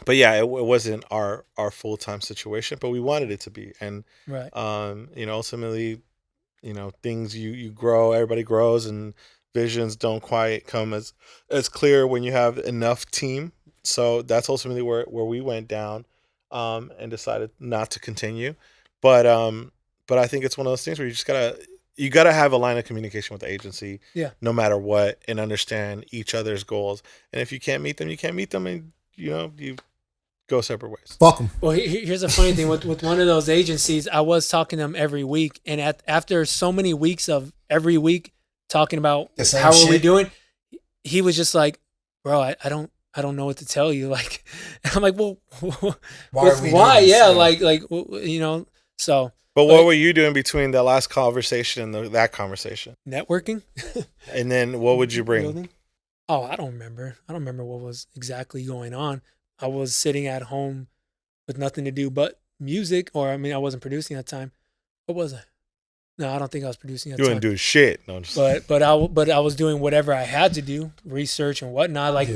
yeah, it wasn't our full-time situation, but we wanted it to be. And, ultimately, things you grow, everybody grows, and visions don't quite come as clear when you have enough team. So that's ultimately where we went down and decided not to continue. But I think it's one of those things where you gotta have a line of communication with the agency, no matter what, and understand each other's goals. And if you can't meet them, you can't meet them, and you go separate ways. Fuck them. Well, here's a funny thing with one of those agencies. I was talking to them every week, and after so many weeks of every week talking about how are we doing, he was just like, "Bro, I don't know what to tell you." Like, I'm like, "Well, why? Yeah, like so." But what were you doing between that last conversation and that conversation? Networking. And then what would you bring? Building? Oh, I don't remember. I don't remember what was exactly going on. I was sitting at home with nothing to do but music, or I wasn't producing at the time. What was I? No, I don't think I was producing at the time. You wouldn't do shit. No, but I was doing whatever I had to do, research and whatnot. Like,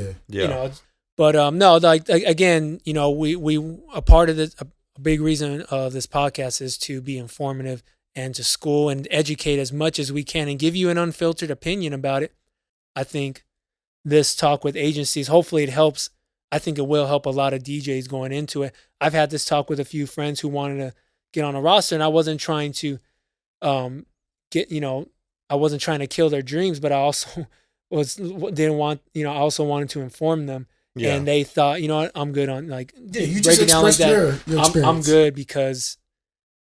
But no, like again, we a part of this. A big reason of this podcast is to be informative and to school and educate as much as we can and give you an unfiltered opinion about it. I think this talk with agencies. Hopefully it helps. I think it will help a lot of DJs going into it. I've had this talk with a few friends who wanted to get on a roster, and I wasn't trying to I wasn't trying to kill their dreams, but I also I also wanted to inform them. Yeah. And they thought, you know what, I'm good on you just expressed your experience. I'm good because,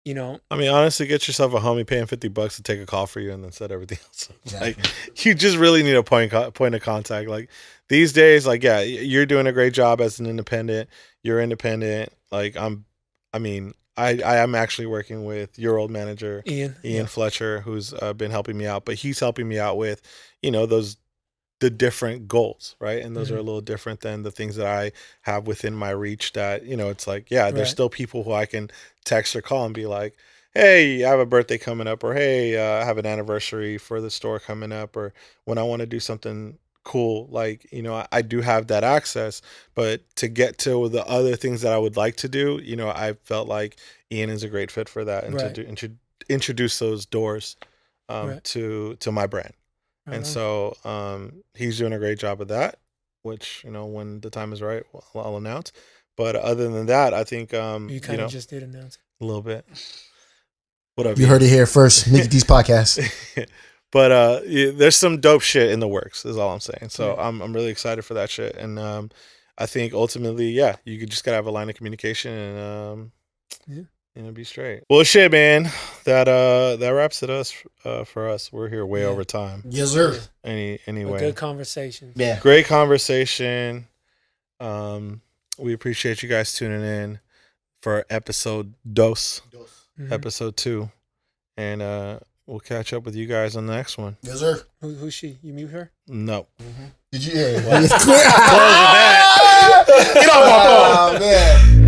I mean, honestly, get yourself a homie paying $50 to take a call for you and then set everything else up. Exactly. Like, you just really need a point of contact. Like these days, like, yeah, you're doing a great job as an independent. You're independent. Like I am actually working with your old manager, Ian Fletcher, who's been helping me out, but he's helping me out with, the different goals, right? And those are a little different than the things that I have within my reach that, it's like, there's still people who I can text or call and be like, hey, I have a birthday coming up, or hey, I have an anniversary for the store coming up, or when I want to do something cool, like, I do have that access. But to get to the other things that I would like to do, I felt like Ian is a great fit for that, and to introduce those doors to my brand. And so he's doing a great job of that, which, when the time is right, I'll announce. But other than that, I think you kind of just did announce it a little bit. What up? You heard it here first, MikiDz Podcast. But there's some dope shit in the works, is all I'm saying. So I'm really excited for that shit. And I think ultimately, you could just gotta have a line of communication and be straight. Well, shit, man. That wraps it up for us. We're here way over time. Yes, sir. Anyway, good conversation. Yeah, great conversation. We appreciate you guys tuning in for episode dos. Episode 2, and we'll catch up with you guys on the next one. Yes, sir. Who's she? You mute her? No. Did you? Get off my phone. Oh, man.